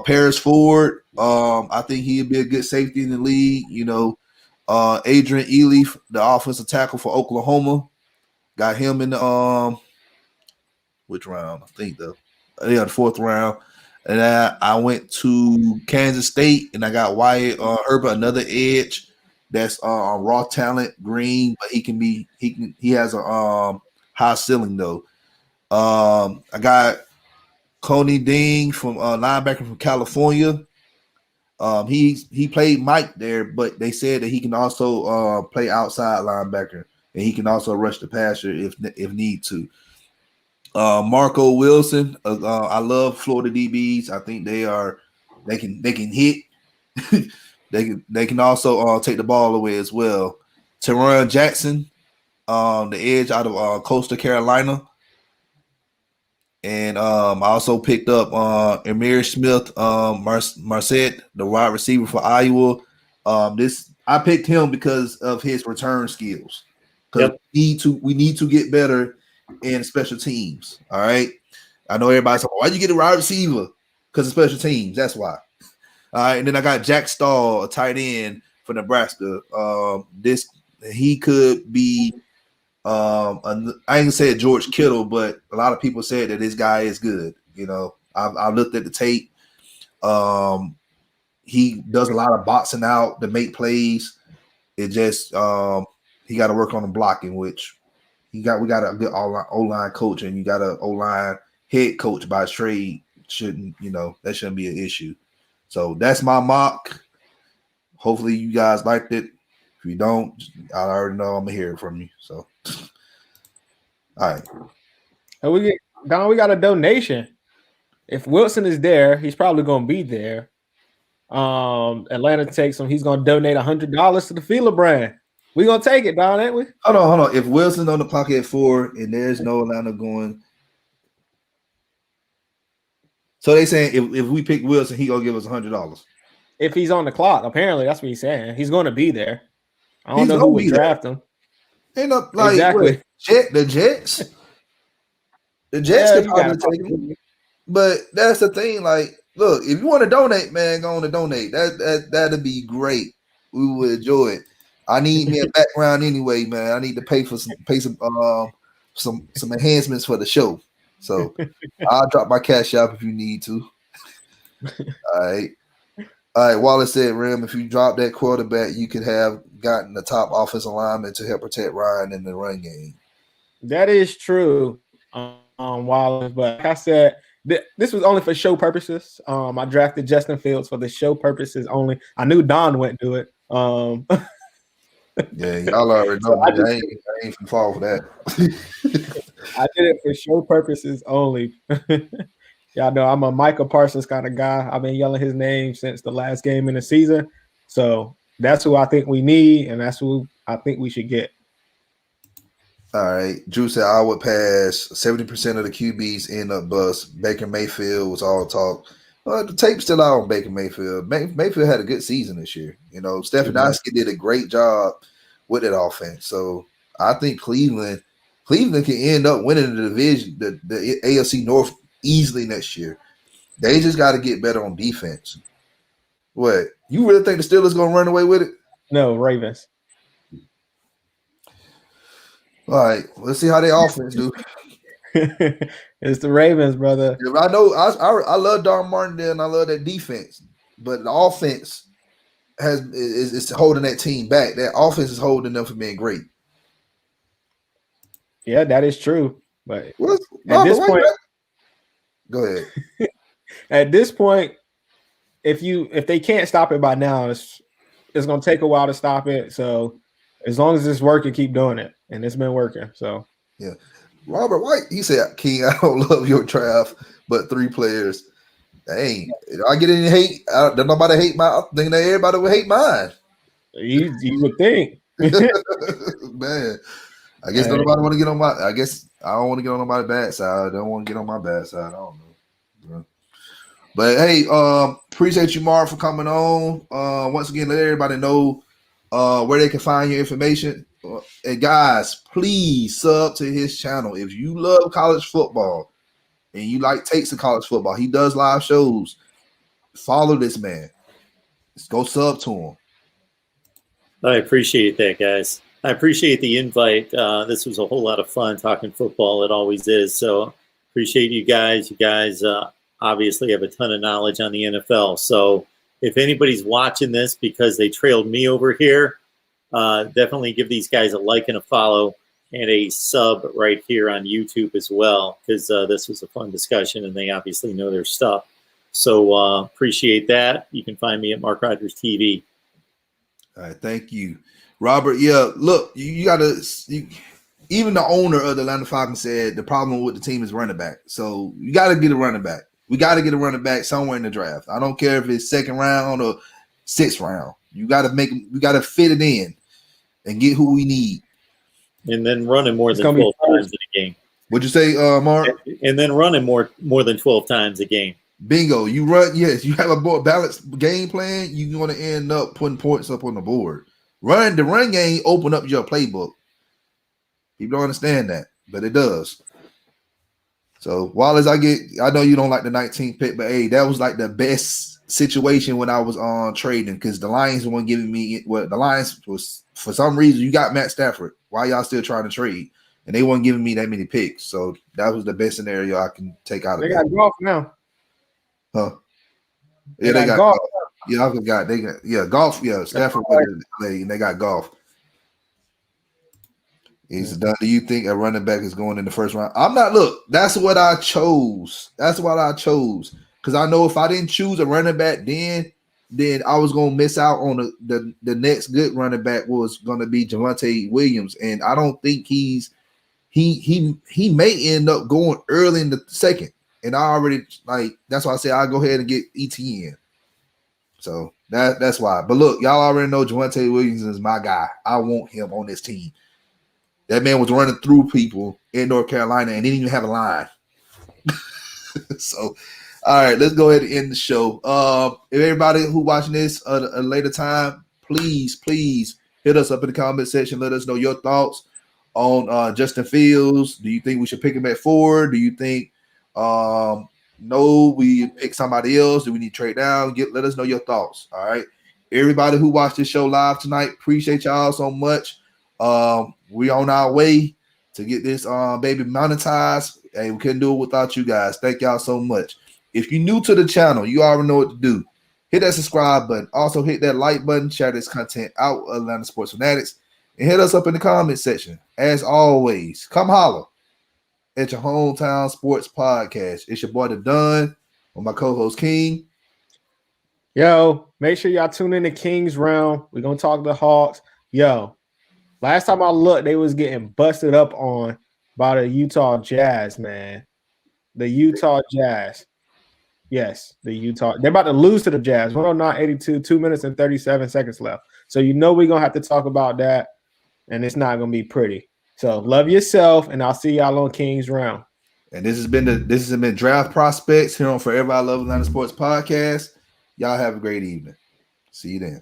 Paris Ford, I think he'd be a good safety in the league. You know, Adrian Ely, the offensive tackle for Oklahoma, got him in the which round? I think the 4th round. And I went to Kansas State, and I got Wyatt Herbert, another edge that's raw talent, green, but he has a high ceiling though. I got Coney Ding from linebacker from California. He played Mike there, but they said that he can also play outside linebacker, and he can also rush the passer if need to. Marco Wilson, I love Florida DBs. I think they can hit. They can also take the ball away as well. Teron Jackson, the edge out of Coastal Carolina. And I also picked up Amir Smith, Marset, the wide receiver for Iowa. I picked him because of his return skills. Because we need to get better in special teams. All right. I know everybody's like, why you get a wide receiver? Because of special teams. That's why. All right. And then I got Jack Stahl, a tight end for Nebraska. He could be I ain't gonna say George Kittle, but a lot of people said that this guy is good. You know, I looked at the tape. He does a lot of boxing out to make plays. It just he got to work on the blocking, which we got a good O-line coach, and you got a O-line head coach by trade. That shouldn't be an issue. So that's my mock. Hopefully you guys liked it. If you don't, I already know I'm gonna hear it from you. So All right. And we got a donation. If Wilson is there, he's probably going to be there. Atlanta takes him. He's going to donate $100 to the FILA brand. We're going to take it, Don, ain't we? Hold on. If Wilson's on the clock at 4 and there's no Atlanta going, so they saying if we pick Wilson, he going to give us $100. If he's on the clock, apparently that's what he's saying. He's going to be there. I don't know who would draft him. Ain't up like exactly. The Jets. The Jets could probably take him. But that's the thing. Like, look, if you want to donate, man, go on to donate. That'd be great. We would enjoy it. I need me a background anyway, man. I need to pay some enhancements for the show. So I'll drop my cash app if you need to. All right. Wallace said, Rim, if you drop that quarterback, you could have gotten the top offensive lineman to help protect Ryan in the run game. That is true, Wallace. But like I said, this was only for show purposes. I drafted Justin Fields for the show purposes only. I knew Don wouldn't do it. Yeah, y'all already know. I ain't finna fall for that. I did it for show purposes only. Y'all know I'm a Micah Parsons kind of guy. I've been yelling his name since the last game in the season. So that's who I think we need, and that's who I think we should get. All right. Drew said I would pass. 70% of the QBs end up bust. Baker Mayfield was all talk. The tape's still out on Baker Mayfield. Mayfield had a good season this year. You know, Stefanowski did a great job with that offense. So I think Cleveland can end up winning the division, the AFC North easily next year. They just got to get better on defense. What? You really think the Steelers going to run away with it? No, Ravens. All right, let's see how their offense do. It's the Ravens, brother. Yeah, I know. I love Don Martindale and I love that defense, but the offense is holding that team back. That offense is holding them from being great. Yeah, that is true. But at this point, go ahead. At this point, if they can't stop it by now, it's going to take a while to stop it. So as long as it's working, keep doing it, and it's been working. So yeah. Robert White, he said, King, I don't love your draft, but 3 players. Dang, I get any hate. Don't nobody hate I think that everybody would hate mine. You would think. Man, I guess nobody want to get on my. I guess I don't want to get on nobody's bad side. I don't want to get on my bad side. I don't know. But hey, appreciate you, Mark, for coming on. Once again, let everybody know where they can find your information. And guys, please sub to his channel. If you love college football and you like takes of college football, he does live shows. Follow this man. Let's go sub to him. I appreciate that, guys. I appreciate the invite. This was a whole lot of fun talking football. It always is. So appreciate you guys. You guys obviously have a ton of knowledge on the NFL. So if anybody's watching this because they trailed me over here, definitely give these guys a like and a follow and a sub right here on YouTube as well, because this was a fun discussion and they obviously know their stuff. So appreciate that. You can find me at Mark Rogers TV. All right, thank you, Robert. Yeah, look, you got to. Even the owner of the Atlanta Falcons said the problem with the team is running back. So you got to get a running back. We got to get a running back somewhere in the draft. I don't care if it's 2nd round or 6th round. You got to we got to fit it in and get who we need. And then running more than 12 times in a game. What'd you say, Mark? And then running more than 12 times a game. Bingo. You run, yes, you have a more balanced game plan, you're going to end up putting points up on the board. The run game open up your playbook. People don't understand that, but it does. So, Wallace, I know you don't like the 19th pick, but hey, that was like the best situation when I was on trading, because the Lions weren't giving me the Lions was, for some reason, you got Matt Stafford. Why y'all still trying to trade? And they weren't giving me that many picks. So that was the best scenario I can take out of it. They got golf now. Huh? Yeah, they got golf. Yeah, I forgot. They got golf. Yeah, Stafford and they got golf. He's done. Do you think a running back is going in the 1st round? I'm not. Look, that's what I chose. Because I know if I didn't choose a running back then I was gonna miss out on the next good running back was gonna be Javonte Williams, and I don't think he's he may end up going early in the second. And I already that's why I say I'll go ahead and get ETN. So that's why. But look, y'all already know Javonte Williams is my guy. I want him on this team. That man was running through people in North Carolina and didn't even have a line. So, all right, let's go ahead and end the show. If everybody who watching this at a later time, please hit us up in the comment section. Let us know your thoughts on Justin Fields. Do you think we should pick him at 4? Do you think no, we pick somebody else? Do we need to trade down? Let us know your thoughts. All right. Everybody who watched this show live tonight, appreciate y'all so much. We on our way to get this baby monetized. Hey, we couldn't do it without you guys. Thank y'all so much. If you're new to the channel, you already know what to do. Hit that subscribe button. Also hit that like button. Share this content out, Atlanta Sports Fanatics. And hit us up in the comment section. As always, come holler at your hometown sports podcast. It's your boy The Dunn with my co-host King. Yo, make sure y'all tune in to King's Round. We're gonna talk the Hawks. Yo, last time I looked, they was getting busted up on by the Utah Jazz, man. The Utah Jazz. Yes, the Utah. They're about to lose to the Jazz. 109-82, 2 minutes and 37 seconds left. So you know we're gonna have to talk about that, and it's not gonna be pretty. So love yourself, and I'll see y'all on King's Round. And this has been Draft Prospects here on Forever I Love Atlanta Sports Podcast. Y'all have a great evening. See you then.